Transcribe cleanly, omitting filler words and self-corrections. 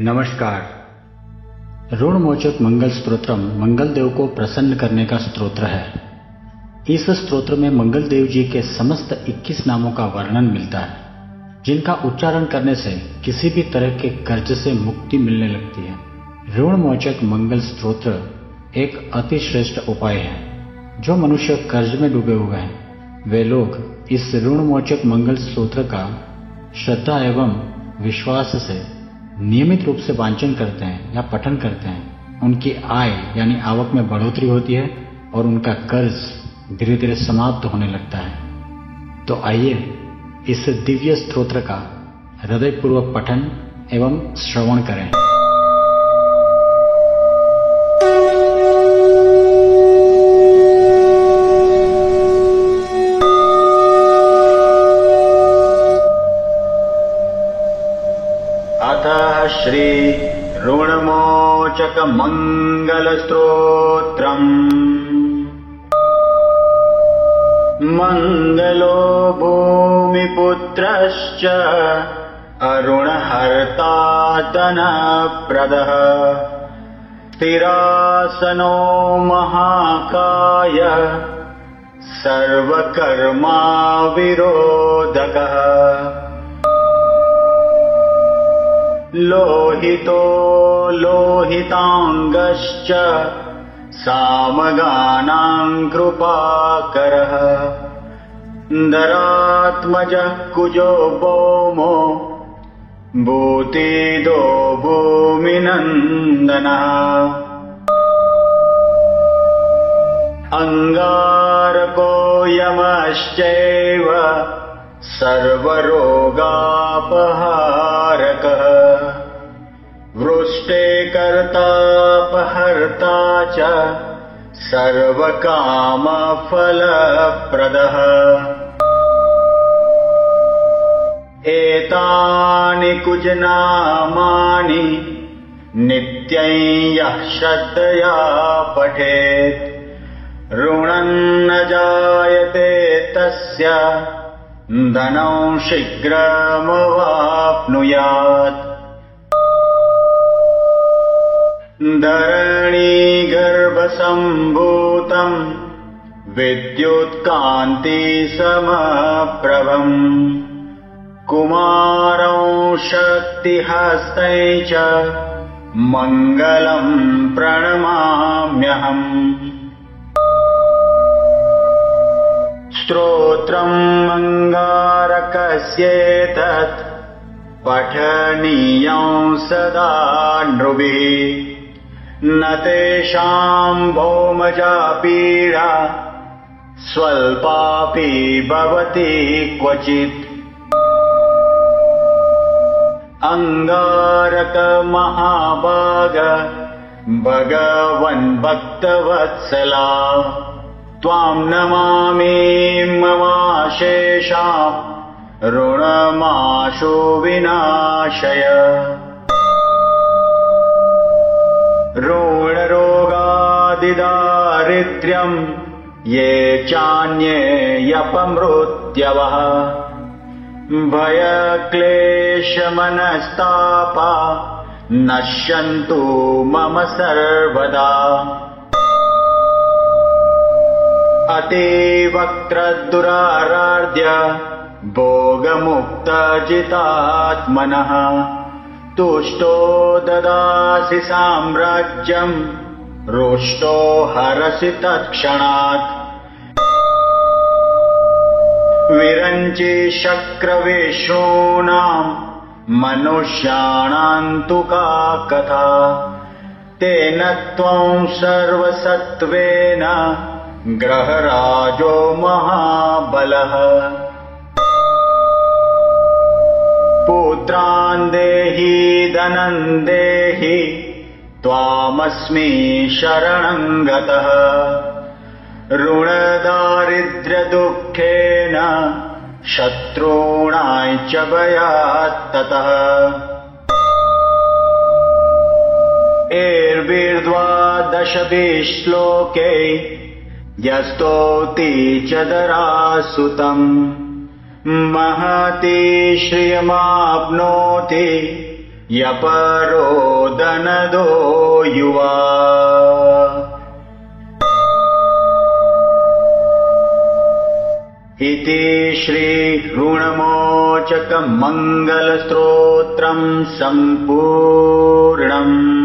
नमस्कार। ऋणमोचक मंगल स्तोत्रम मंगल देव को प्रसन्न करने का स्तोत्र है। इस स्तोत्र में मंगल देव जी के समस्त 21 नामों का वर्णन मिलता है, जिनका उच्चारण करने से किसी भी तरह के कर्ज से मुक्ति मिलने लगती है। ऋणमोचक मंगल स्तोत्र एक अति श्रेष्ठ उपाय है। जो मनुष्य कर्ज में डूबे हुए हैं, वे लोग इस ऋणमोचक मंगल स्तोत्र का श्रद्धा एवं विश्वास से नियमित रूप से वांचन करते हैं या पठन करते हैं, उनकी आय यानी आवक में बढ़ोतरी होती है और उनका कर्ज धीरे धीरे समाप्त होने लगता है। तो आइए इस दिव्य स्तोत्र का हृदयपूर्वक पठन एवं श्रवण करें। श्री ऋणमोचक मंगल स्तोत्रम्। मंगलो भूमिपुत्रश्च अरुणहर्ता धनप्रदः स्थिरासनो महाकाय सर्वकर्मा विरोधकः लोहितो लोहितांगश्च सामगानां कृपाकरः दरात्मजः कुजो भौमो भूतिदो भूमिनन्दनः अंगारको यमश्चैव सर्वरोगापहारकः वृष्टे कर्तापहर्ता च सर्वकामफलप्रदः एतानि कुजनामानि नित्यं यः श्रद्धया पठेत् ऋणं न जायते तस्य धनं शीघ्रमवाप्नुयात् धरणीगर्भसम्भूतं विद्युत्कान्तिसमप्रभम् कुमारं शक्तिहस्तै च मङ्गलं प्रणमाम्यहम्। स्तोत्रम् अंगारकस्येतत् पठनीयं सदा नृभिः न तेषां भौमजा पीडा स्वल्पापि भवति क्वचित्। अंगारक महाभाग भगवन् भक्तवत्सला त्वां नमामि ममाशेषां ऋणमाशु विनाशय। ऋणरोगादिदारिद्र्यं ये चान्ये यपमृत्यवः भयक्लेशमनस्तापा नश्यन्तु मम सर्वदा। अतिवक्त्रदुराराध्य भोगमुक्तजितात्मनः तुष्टो ददासि साम्राज्यं रुष्टो हरसि तत्क्षणात्। विरञ्चि शक्रविष्णूनां मनुष्याणां तु का कथा तेन त्वं सर्वसत्त्वेन ग्रहराजो महाबलः। पुत्रान् देहि धनं देहि त्वामस्मि शरणं गतः ऋणदारिद्र्यदुःखेन शत्रूणां च भयात् ततः। एर्भिर्द्वादशभिः श्लोके यस्तोति च दरासुतम् महती श्रियमाप्नोति यपरोदनदो युवा। इति श्री ऋणमोचक मंगलस्तोत्रम् सम्पूर्णम्।